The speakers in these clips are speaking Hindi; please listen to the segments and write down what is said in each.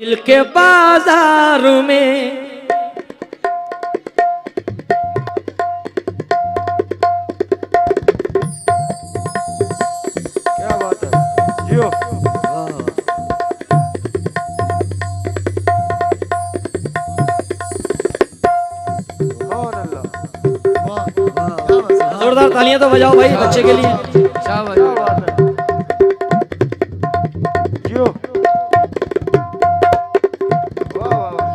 दिल के बाजार में क्या बात है जियो। जोरदार तालियां तो बजाओ भाई बच्चे के लिए। क्या बात है जियो। वाह वाह वाह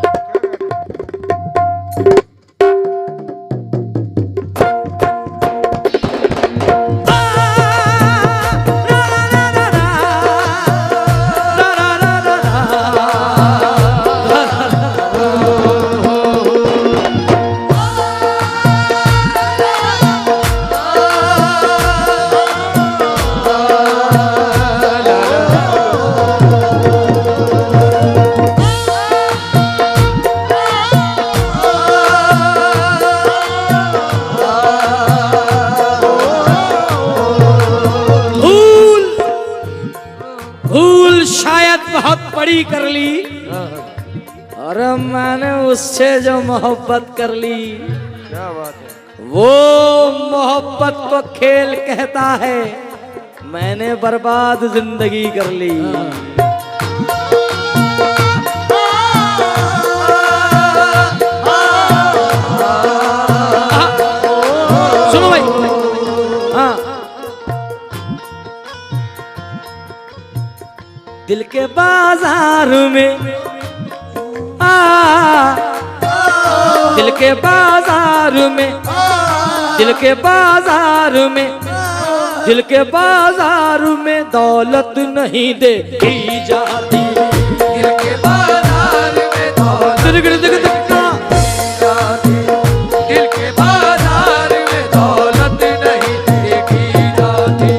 भूल शायद बहुत बड़ी कर ली और मैंने उससे जो मोहब्बत कर ली, क्या बात है। वो मोहब्बत को खेल कहता है, मैंने बर्बाद जिंदगी कर ली। सुनो भाई, हाँ दिल के बाजार में दिल के बाजार में दिल के बाजार में दिल के बाजार में दौलत नहीं देखी जाती। दिल के बाजार में दौलत दिल के बाजार में दौलत नहीं देखी जाती।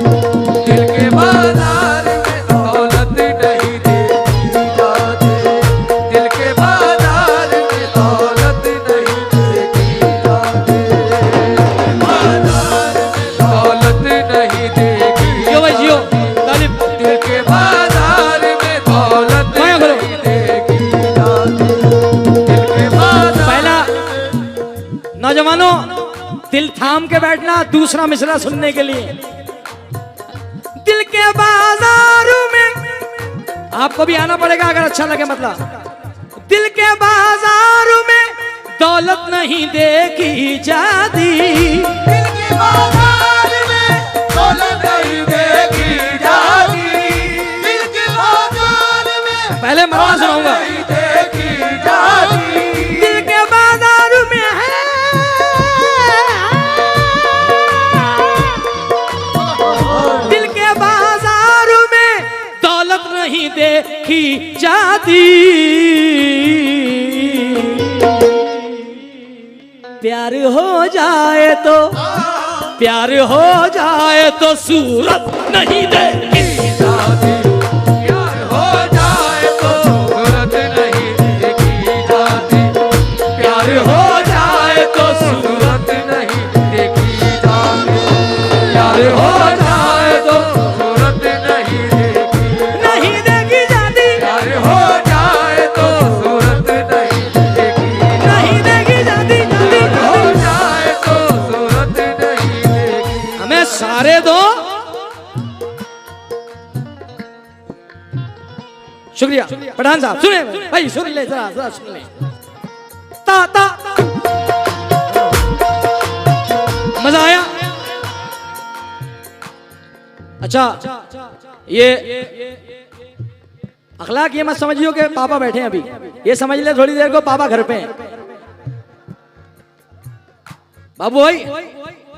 दिल के बाजार में दौलत नहीं देखी जाती। दिल के बाजार में दौलत नहीं देखी जाती। बाजार में दौलत नहीं देखी जियो भाई जियो तालिब। दिल के बाजार में दौलत नहीं देखी जाती। दिल के बाजार पहला नौजवानों दिल थाम के बैठना, दूसरा मिसरा सुनने के लिए। दिल के बाजार में आपको भी आना पड़ेगा अगर अच्छा लगे मतलब। दिल के बाजार में दौलत नहीं देखी जाती। दिल के बाजार में दौलत नहीं देखी जाती। दिल के बाजार में पहले मरवा सुनाऊंगा। नहीं देखी जाती। दिल के बाजार में है दिल के बाजार में दौलत नहीं देखी जाती। प्यार हो जाए तो प्यार हो जाए तो सूरत नहीं देखी जाती। प्यार हो जाए तो सूरत नहीं देखी जाती। प्यार हो जाए तो सूरत नहीं देखी जाती। प्यार हो जाए तो सूरत नहीं देखी जाती। प्यार हो जाए तो सूरत नहीं देखी जाती हो जाए तो सूरत नहीं देखी। हमें सारे दो। शुक्रिया पठान साहब, सुने भाई, सुन ले जरा जरा सुन ले। ता ता मजा आया। अच्छा ये अखलाक ये मत समझियो कि पापा बैठे हैं अभी, ये समझ ले थोड़ी देर को पापा घर पे हैं। बाबू भाई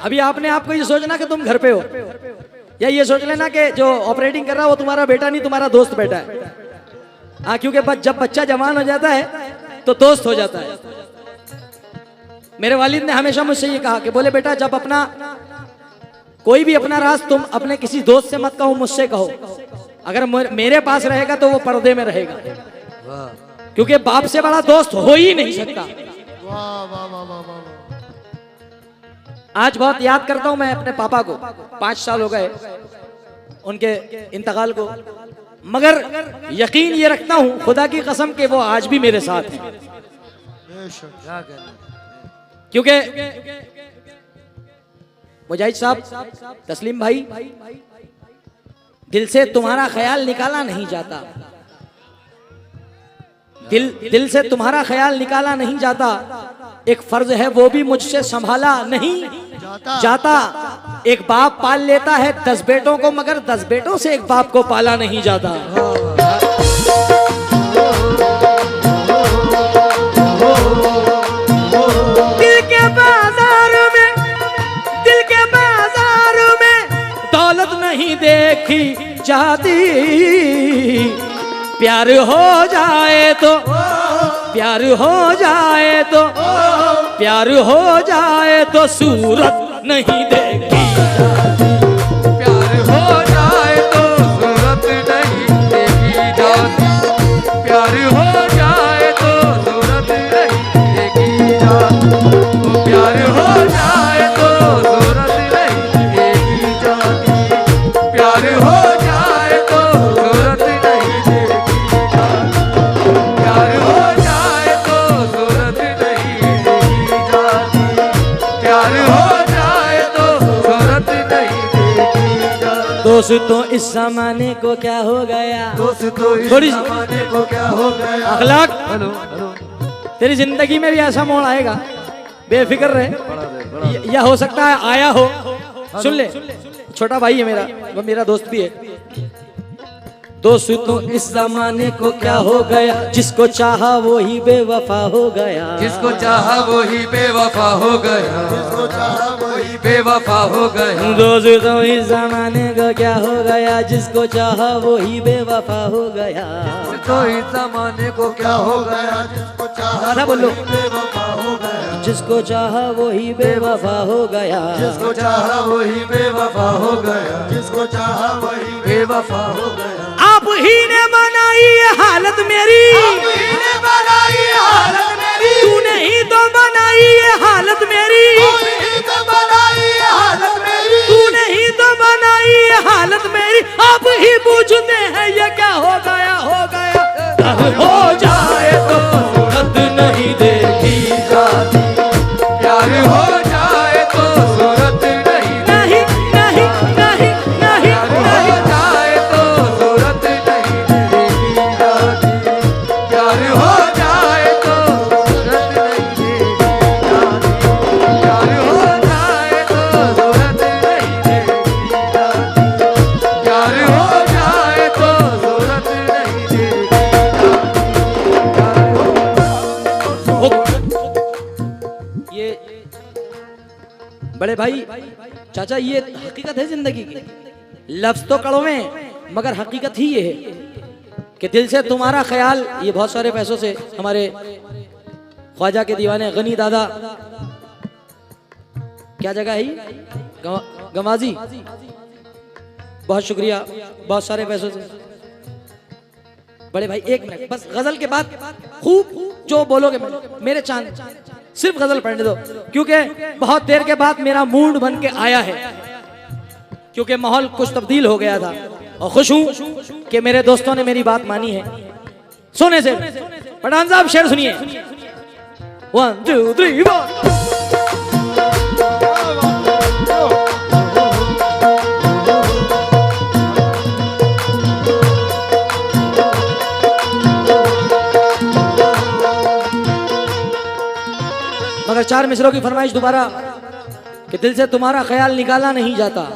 अभी आपने आपको ये सोचना कि तुम घर पे हो, या ये सोच लेना कि जो ऑपरेटिंग कर रहा है वो तुम्हारा बेटा नहीं, तुम्हारा दोस्त बेटा है। हाँ क्योंकि जब बच्चा जवान हो जाता है तो दोस्त हो जाता है। मेरे वालिद ने हमेशा मुझसे ये कहा कि बोले बेटा जब अपना कोई भी अपना राज तुम अपने किसी दोस्त से मत कहो, मुझसे कहो। अगर मेरे पास रहेगा तो वो पर्दे में रहेगा, क्योंकि बाप से बड़ा दोस्त हो ही नहीं सकता। आज बहुत याद करता हूं मैं अपने पापा को, 5 साल हो गए उनके इंतकाल को। मगर यकीन ये रखता हूं खुदा की कसम के वो आज भी मेरे साथ हैं। क्या कहना है? क्योंकि मुजाहिद साहब, तस्लीम भाई, दिल से तुम्हारा ख्याल निकाला नहीं जाता, दिल से तुम्हारा ख्याल निकाला नहीं जाता। एक फर्ज है वो भी मुझसे संभाला नहीं जाता। एक बाप पाल लेता है 10 बेटों को, मगर 10 बेटों से एक बाप को पाला नहीं जाता। दिल के बाजार में दौलत नहीं देखी जाती। प्यार हो जाए तो प्यार हो जाए तो प्यार हो जाए तो सूरत नहीं देखी जाती। प्यार हो जाए तो सूरत नहीं देखी जाती। प्यार हो जाए तो सूरत नहीं देखी जाती। प्यार हो जाए तो सूरत नहीं देखी जाती। प्यार हो जाए तो सूरत नहीं देखी जाती। प्यार हो जाए तो सूरत नहीं देखी जाती। प्यार हो जाए तो सूरत नहीं देखी जाती। दोस्तों इस जमाने को क्या हो गया, दोस्तों इस थोड़ी सी जमाने को क्या हो गया। अखलाक, हेलो हेलो तेरी जिंदगी में भी ऐसा मोड़ आएगा, बेफिक्र रहे। या हो सकता है आया हो, सुन ले, छोटा भाई है मेरा, वो मेरा दोस्त भी है। दोस्तों इस जमाने को क्या हो गया, जिसको चाहा वो ही बेवफा हो गया। जिसको चाहा वो ही बेवफा हो गया। जिसको चाहा वो ही बेवफा हो गया। दोस्तों इस जमाने को क्या हो गया, जिसको चाहा वो ही बेवफा हो गया। तो इस जमाने को क्या हो गया, जिसको चाहा आधा बोलो। बेवफा हो गया। जिसको चाहा वो ही बेवफा हो गया। जिसको चाहा वो ही बेवफा हो गया। जिसको चाहा वो ही बेवफा हो गया। आप ही ने बनाई ये हालत मेरी, तूने बनाई हालत मेरी। तूने ही तो बनाई ये हालत मेरी, तूने ही तो बनाई हालत मेरी। तूने ही तो बनाई ये हालत मेरी। आप ही पूछते हैं ये क्या हो गया, हो गया। हो जाए तो सूरत नहीं देखी जाती। प्यार हो जाए तो सूरत नहीं नहीं नहीं नहीं नहीं प्यार हो जाए तो सूरत नहीं देखी जाती। प्यार हो जाए तो सूरत नहीं देखी जाती। प्यार हो जाए तो सूरत नहीं देखी जाती। प्यार हो जाए तो सूरत नहीं देखी जाती। ये बड़े भाई, चाचा, ये हकीकत है जिंदगी की। लफ्ज तो कड़वे मगर हकीकत ही ये है कि दिल से तुम्हारा ख्याल। ये बहुत सारे पैसों से हमारे ख्वाजा के दीवाने गनी दादा, क्या जगह है ये? गमाजी, बहुत शुक्रिया, बहुत सारे पैसों से। बड़े भाई एक मिनट बस, गजल के बाद खूब जो बोलोगे मेरे चांद, सिर्फ गजल पढ़ने दो, क्योंकि बहुत देर के बाद मेरा मूड बन के आया है, क्योंकि माहौल कुछ तब्दील हो गया था। और खुश हूं कि मेरे दोस्तों ने मेरी बात मानी है। सोने से पठान साहब शेर सुनिए। 1 2 3 4। मगर 4 मिसरों की फरमाइश दोबारा कि दिल से तुम्हारा ख्याल निकाला नहीं जाता।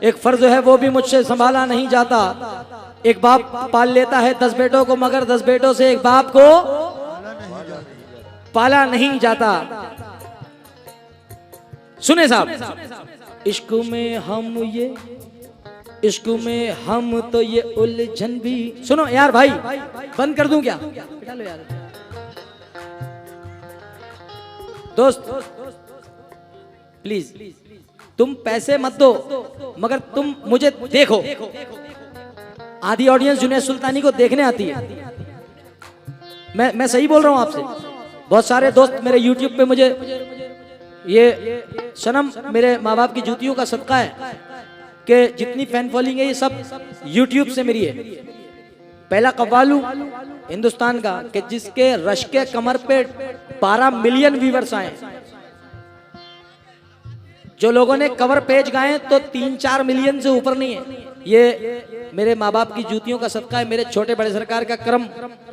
एक फर्ज है वो भी मुझसे संभाला नहीं जाता। एक बाप पाल लेता है 10 बेटों को, मगर 10 बेटों से एक बाप को पाला नहीं जाता। सुने साहब, इश्क में हम तो ये उलझन भी। सुनो यार भाई, बंद कर दूं क्या? बिठा लो यार दोस्त, प्लीज तुम पैसे मत दो, मगर तुम मुझे देखो। आधी ऑडियंस जुनैद सुल्तानी को देखने आती है। मैं सही बोल रहा हूं आपसे। बहुत सारे दोस्त मेरे YouTube पे मुझे, ये सनम मेरे माँ बाप की जूतियों का सदका है कि जितनी फैन फॉलोइंग है ये सब YouTube से मेरी है। पहला कव्वालू हिंदुस्तान का कि जिसके रश के कमर पे 12 मिलियन व्यूवर्स आए। जो लोगों ने कवर पेज गाए तो 3-4 मिलियन से ऊपर नहीं है। ये मेरे माँ बाप की जूतियों का सदका है, मेरे छोटे बड़े सरकार का करम,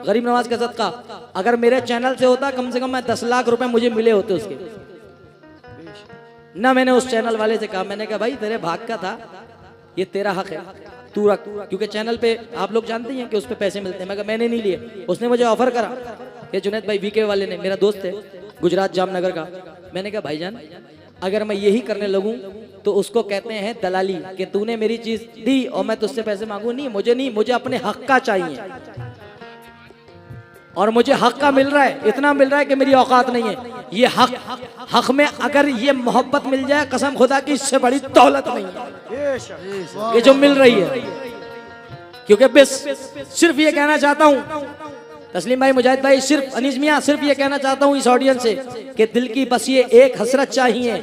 गरीब नवाज का सदका। अगर मेरे चैनल से होता कम से कम मैं 10 लाख रुपए मुझे मिले होते उसके। ना मैंने उस चैनल वाले से कहा, मैंने कहा भाई तेरे भाग का था, ये तेरा हक है, तू रख। क्योंकि चैनल पे आप लोग जानते हैं कि उस पे पैसे मिलते हैं। मैं कहा मैंने नहीं लिए। उसने मुझे ऑफर करा कि जुनैद भाई वीके वाले ने, मेरा दोस्त है गुजरात जामनगर का। मैंने कहा भाईजान अगर मैं यही करने लगूं तो उसको कहते हैं दलाली, कि तूने मेरी चीज दी और मैं तुझसे पैसे मांगू। नहीं, मुझे नहीं, मुझे अपने हक का चाहिए और मुझे हक का मिल रहा है, इतना मिल रहा है कि मेरी औकात नहीं है। ये हक में अगर ये मोहब्बत मिल जाए, कसम खुदा की इससे बड़ी दौलत नहीं है ये जो मिल रही है। क्योंकि बस सिर्फ ये कहना चाहता हूँ तस्लीम भाई, मुजाहिद भाई, सिर्फ अनीस मियां, सिर्फ ये कहना चाहता हूँ इस ऑडियंस से कि दिल की बस ये एक हसरत चाहिए,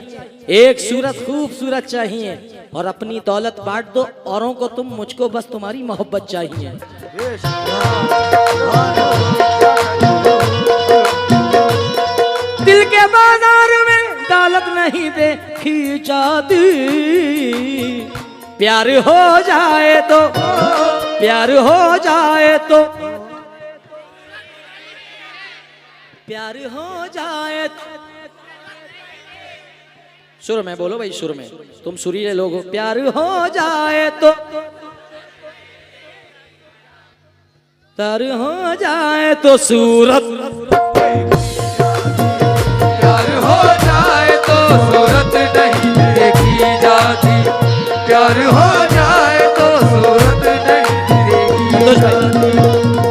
एक सूरत खूबसूरत चाहिए और अपनी दौलत बांट दो औरों को तुम, मुझको बस तुम्हारी मोहब्बत चाहिए। दिल के बाजार में दौलत नहीं देखी जाती, प्यार हो जाए तो, प्यार हो जाए तो, प्यार हो जाए। सुर में बोलो भाई, सुर में, तुम सुरीले लोग हो। प्यार हो जाए तो, प्यार हो जाए तो सूरत, प्यार हो जाए तो सूरत नहीं देखी जाती, प्यार हो जाए तो सूरत नहीं देखी जाती,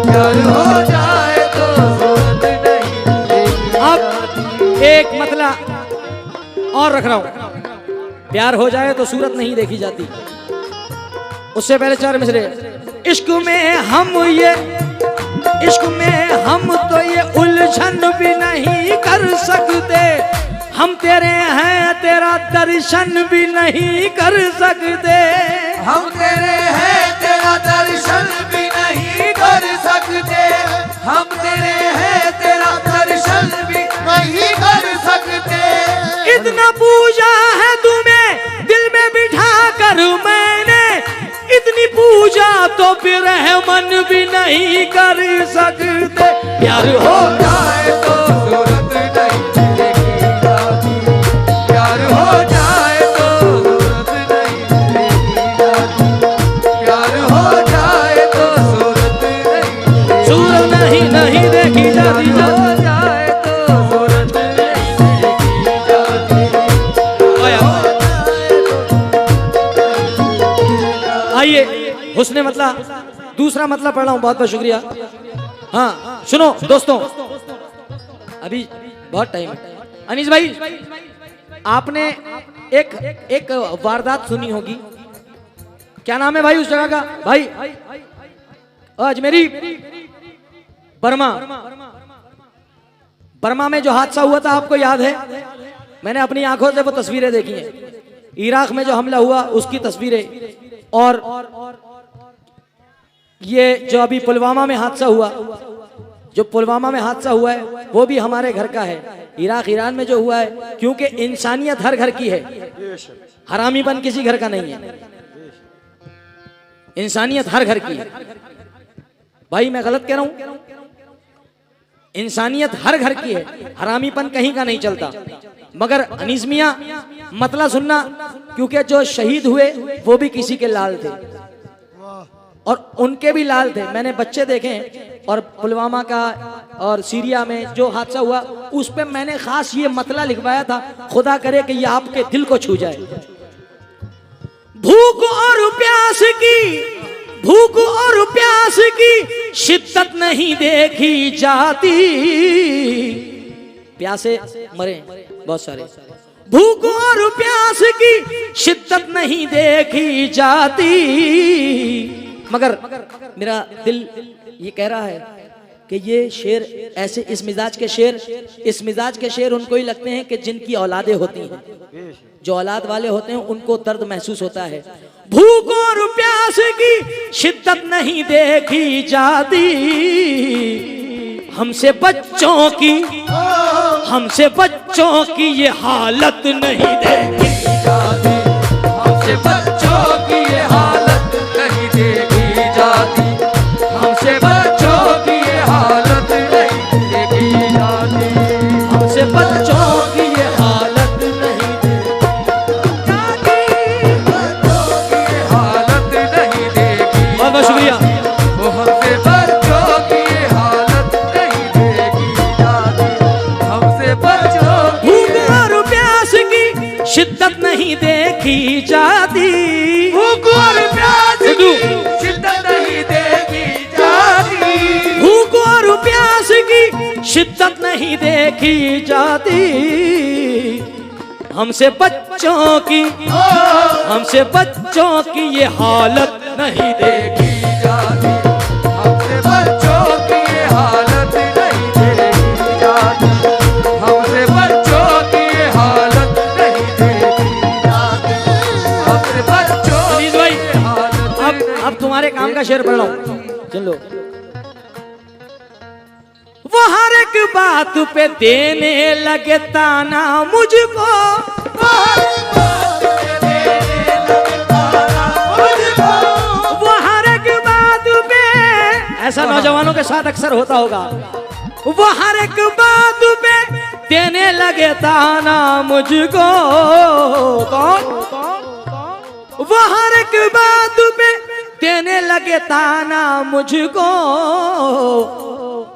प्यार हो जाए तो सूरत नहीं देखी। अब एक मतला और रख रहा हूं, प्यार हो जाए तो सूरत नहीं देखी जाती। उससे पहले 4 मिसरे। इश्क में हम ये, इश्क में हम तो ये उलझन भी नहीं कर सकते, हम तेरे हैं तेरा दर्शन भी नहीं कर सकते, हम तेरे हैं तेरा दर्शन भी नहीं कर सकते, हम तेरे हैं तेरा दर्शन भी नहीं कर सकते। इतना पूजा है तुम्हें दिल में बिठा कर मैंने, इतनी पूजा तो फिर मन भी नहीं कर सकते। प्यार हो जाए तो सूरत नहीं देखी जाती, प्यार हो जाए तो सूरत नहीं देखी जाती, प्यार हो जाए तो सूरत नहीं, सूरत नहीं देखी जाती, हो जाए तो सूरत नहीं देखी जाती। आइए हुस्ने मतलब दूसरा मतलब पढ़ रहा हूँ, बहुत बहुत शुक्रिया। हाँ सुनो दोस्तों, अभी बहुत टाइम है। अनीस भाई, आपने एक वारदात सुनी होगी, क्या नाम है भाई उस जगह का? भाई अजमेरी, बर्मा, बर्मा में जो हादसा हुआ था आपको याद है? मैंने अपनी आंखों से वो तस्वीरें देखी हैं। इराक में जो हमला हुआ उसकी तस्वीरें, और ये जो अभी पुलवामा में हादसा हुआ, जो पुलवामा में हादसा हुआ है वो भी हमारे घर का है। इराक ईरान में जो हुआ है, क्योंकि इंसानियत हर घर की है, हरामीपन किसी घर का नहीं है, इंसानियत हर घर की है। भाई मैं गलत कह रहा हूं? इंसानियत हर घर की है, हरामीपन कहीं का नहीं चलता। मगर अनीस मियां मतला सुनना, क्योंकि जो शहीद हुए वो भी किसी के लाल थे और उनके भी लाल थे। मैंने बच्चे देखे, और पुलवामा का और सीरिया में जो हादसा हुआ उस पे मैंने खास ये मतला लिखवाया था, खुदा करे कि ये आपके दिल को छू जाए। भूख और प्यास की, भूख और प्यास की शिद्दत नहीं देखी जाती, प्यासे मरे बहुत सारे, भूख और प्यास की शिद्दत नहीं देखी जाती। मगर मेरा दिल ये कह रहा है कि ये शेर ऐसे, इस मिजाज के शेर, इस मिजाज के शेर उनको ही लगते हैं कि जिनकी औलादें होती हैं। जो औलाद वाले होते हैं उनको दर्द महसूस होता है। भूख और प्यास की शिद्दत नहीं देखी जाती, हमसे बच्चों की ये हालत नहीं देखी जाती, हमसे बच्चों की ये हालत नहीं देखी जाती, हमसे बच्चों की ये हालत नहीं देखी जाती, हमसे बच्चों की ये हालत नहीं देखी जाती, बच्चों की ये हालत नहीं देखी बहुत बहुत शुक्रिया। वो हमसे बच्चों की ये हालत नहीं देखी जाती, हमसे बच्चों की भूख और प्यास की शिद्दत नहीं देखी जाती, भूख और प्यास की शिद्दत नहीं देखी जाती, भूख और प्यास की शिद्दत नहीं देखी जाती, हमसे बच्चों की ये हालत नहीं देखी देखी जाती, हमसे बच्चों की ये हालत नहीं देखी जाती, हमसे बच्चों की ये हालत नहीं देखी जाती, हमसे बच्चों अजीज भाई, की ये हालत अब तुम्हारे काम का शेर पढ़ रहा हूं, सुन लो। वो हर एक बात पे देने लगे ताना मुझको, वो हर एक बात पे, ऐसा नौजवानों के साथ अक्सर होता होगा, वो हर एक बात पे देने लगे ताना मुझको, कौन? वो हर एक बात पे देने लगे ताना मुझको,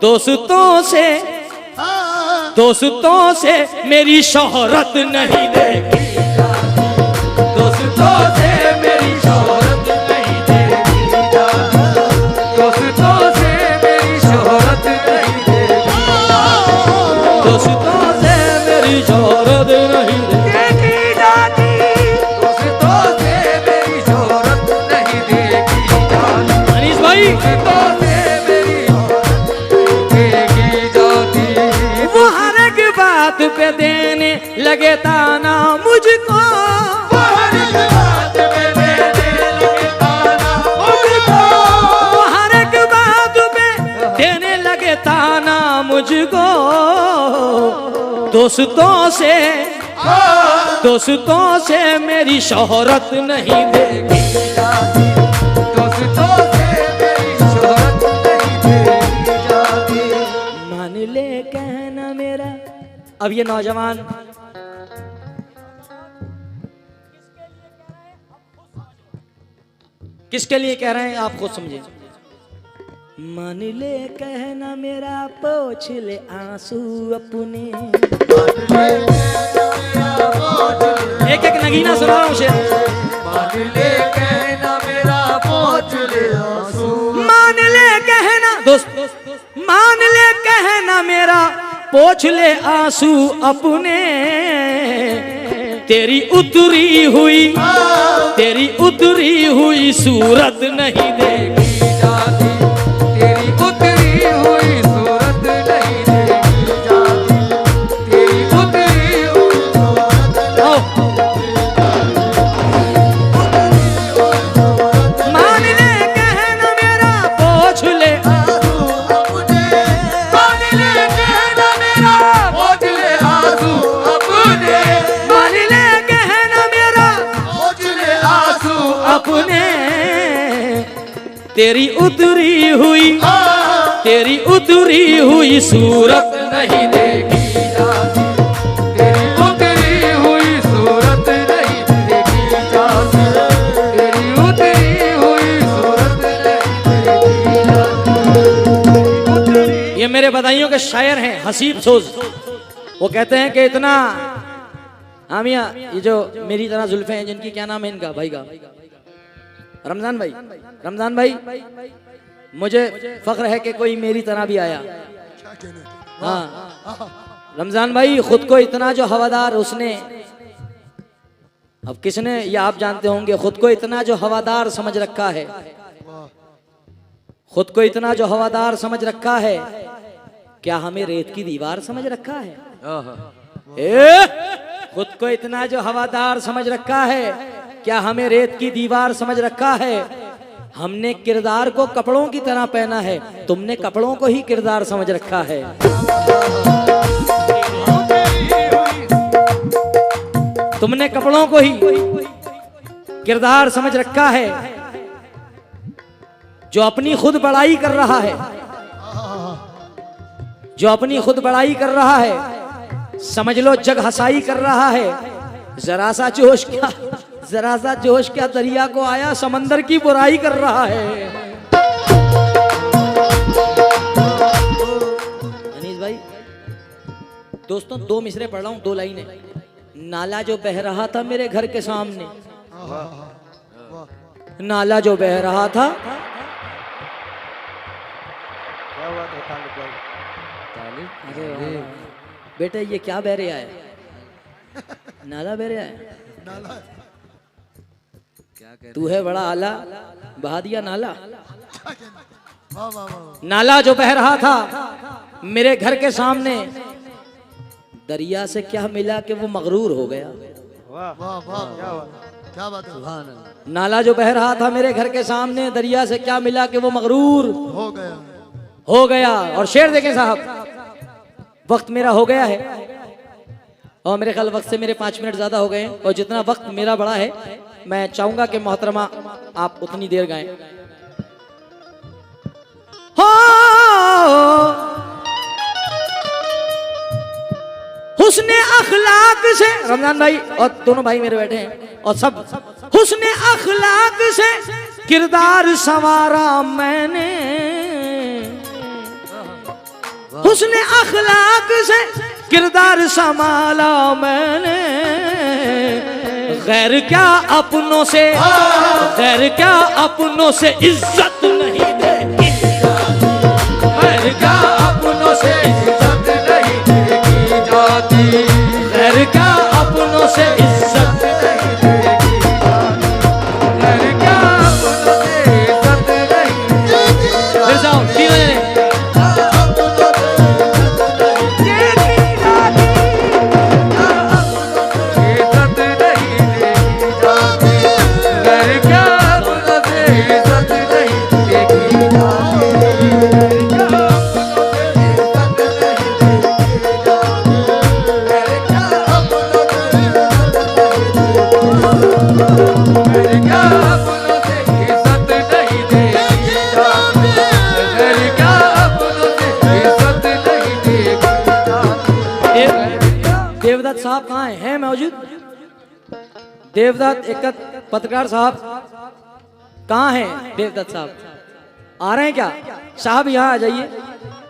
दोस्तों से मेरी शोहरत नहीं देखी जाती, दोस्तों से मेरी शोहरत नहीं देखी जाती, दोस्तों से मेरी शोहरत नहीं देखी जाती, दोस्तों से मेरी शोहरत नहीं देखी जाती। दोस्तों से मेरी शोहरत नहीं देखी जाती, अनीस भाई, दोस्तों से मेरी शोहरत नहीं देखी जाती, वो हर एक बात पे देने लगे ताना मुझको, हर एक बात पे देने लगे ताना मुझको, वो हर एक बात पे देने लगे ताना मुझको, दोस्तों से मेरी शोहरत नहीं देखी जाती, दोस्तों से मेरी शोहरत नहीं देखी जाती, मान ले कहना मेरा। अब ये नौजवान किसके लिए कह रहे हैं आप खुद समझे। मान ले कहना मेरा, पोंछ ले आंसू अपने, एक एक नगीना सुना रहा हूं शेर। मान ले कहना मेरा पहुँच ले आंसू, मान ले कहना दोस्त, मान ले कहना मेरा, पोंछ ले आंसू अपने, तेरी उतरी हुई सूरत नहीं देखी जाती, तेरी उतरी हुई सूरत नहीं देखी जाती, तेरी उतरी हुई सूरत मान ले कहना मेरा, पोंछ ले आंसू अपने, मान ले कहना मेरा पहुँच ले आंसू अपने, मान ले कहना मेरा, पहुँच ले आंसू अपने, तेरी उतरी हुई सूरत नहीं देखी जाती, तेरी उतरी हुई सूरत नहीं देखी जाती, तेरी उतरी हुई सूरत नहीं देखी जाती। ये मेरे बधाइयों के शायर हैं हसीब सोज, वो कहते हैं कि इतना आमिया, ये जो मेरी तरह जुल्फे हैं जिनकी, क्या नाम है इनका भाई का, रमजान भाई, मुझे फख्र है कि कोई मेरी तरह भी आया। हाँ रमजान भाई, खुद को इतना जो हवादार उसने, अब किसने, ये आप जानते होंगे, खुद को इतना जो हवादार समझ रखा है, खुद को इतना जो हवादार समझ रखा है, क्या हमें रेत की दीवार समझ रखा है? खुद को इतना जो हवादार समझ रखा है, क्या हमें रेत की दीवार समझ रखा है? हमने किरदार को कपड़ों की तरह पहना है, तुमने कपड़ों को ही किरदार समझ रखा है। तुमने कपड़ों को ही किरदार समझ रखा है। जो अपनी खुद बड़ाई कर रहा है, जो अपनी खुद बड़ाई कर रहा है, समझ लो जग हंसाई कर रहा है। जरा सा जोश क्या दरिया को आया, समंदर की बुराई कर रहा है। अनीस भाई, दोस्तों 2 मिसरे पढ़ रहा हूं, 2 लाइनें। नाला जो बह रहा था मेरे घर के सामने, नाला जो बह रहा था, बेटे ये क्या बह रहा है? नाला बह रहा है। तू है बड़ा आला, बहा दिया नाला। नाला जो बह रहा था मेरे घर के सामने, दरिया से क्या मिला कि वो मगरूर हो गया। क्या बात है। नाला जो बह रहा था मेरे घर के सामने, दरिया से क्या मिला कि वो मगरूर हो गया। और शेर देखें साहब, वक्त मेरा हो गया है और मेरे ख्याल वक्त से मेरे 5 मिनट ज्यादा हो गए हैं, और जितना वक्त मेरा बड़ा है मैं चाहूंगा कि मोहतरमा आप उतनी देर गाएं। हो हुस्ने अखलाक से, रमजान भाई और दोनों भाई मेरे बैठे हैं, और सब हुस्ने अखलाक से किरदार संवारा मैंने, हुस्ने अखलाक से किरदार संभाला मैंने। गैर क्या अपनों से, गैर क्या अपनों से इज्जत नहीं देगी, गैर क्या अपनों से इज्जत नहीं देगी जाती, गैर क्या अपनों से इज्जत नहीं देगी जाती, गैर क्या अपनों से इज्जत नहीं देगी जाती। फिर जाओ तीनों जने। देवदत्त साहब कहाँ हैं मौजूद? देवदत्त एक पत्रकार साहब कहाँ हैं? देवदत्त साहब आ रहे हैं क्या? साहब यहाँ आ जाइए।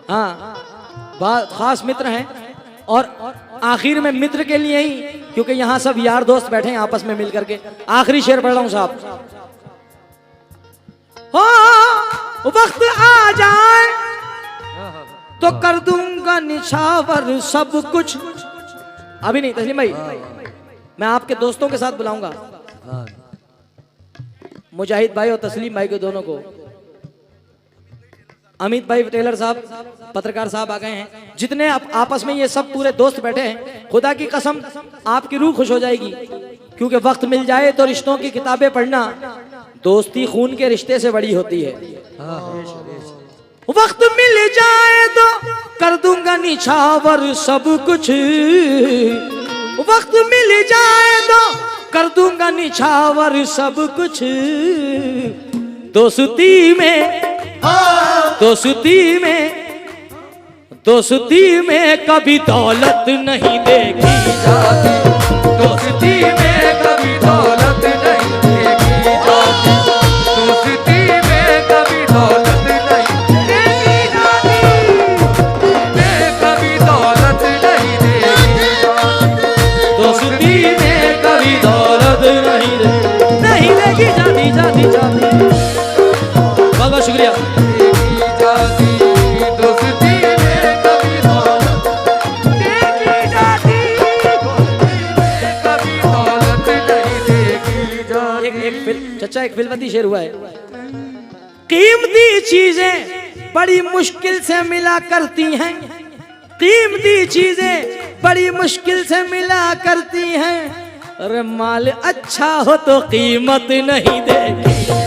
हाँ, बहुत खास मित्र हैं, और आखिर में मित्र के लिए ही, क्योंकि यहाँ सब यार दोस्त बैठे हैं आपस में मिल करके। आखिरी शेर पढ़ रहा हूँ साहब। हो वक्त आ जाए तो कर दूंगा निछावर सब कुछ। अभी नहीं तस्लीम भाई, मैं आपके दोस्तों के साथ बुलाऊंगा, मुजाहिद भाई और तस्लीम भाई को, दोनों को। अमित भाई टेलर साहब पत्रकार साहब आ गए हैं। जितने आपस में ये सब पूरे दोस्त बैठे हैं, खुदा की कसम आपकी रूह खुश हो जाएगी, क्योंकि वक्त मिल जाए तो रिश्तों की किताबें पढ़ना, दोस्ती खून के रिश्ते से बड़ी होती है। वक्त मिल जाए तो कर दूंगा निछावर सब कुछ, वक्त मिल जाए तो कर दूंगा निछावर सब कुछ। दोस्ती में, दोस्ती में, दोस्ती में कभी दौलत नहीं देखी जाती, दोस्ती में कभी दौलत नहीं देखी जाती, दोस्ती में कभी दौलत नहीं देखी जाती, में कभी दौलत नहीं देखी जाती, दोस्ती में कभी दौलत नहीं देखी जाती, जाती जाती। बहुत बहुत शुक्रिया। चचा एक फिल्मती शेर हुआ है। कीमती चीजें बड़ी मुश्किल से मिला करती हैं, कीमती चीजें बड़ी मुश्किल से मिला करती हैं, अरे माल अच्छा हो तो कीमत नहीं देगी।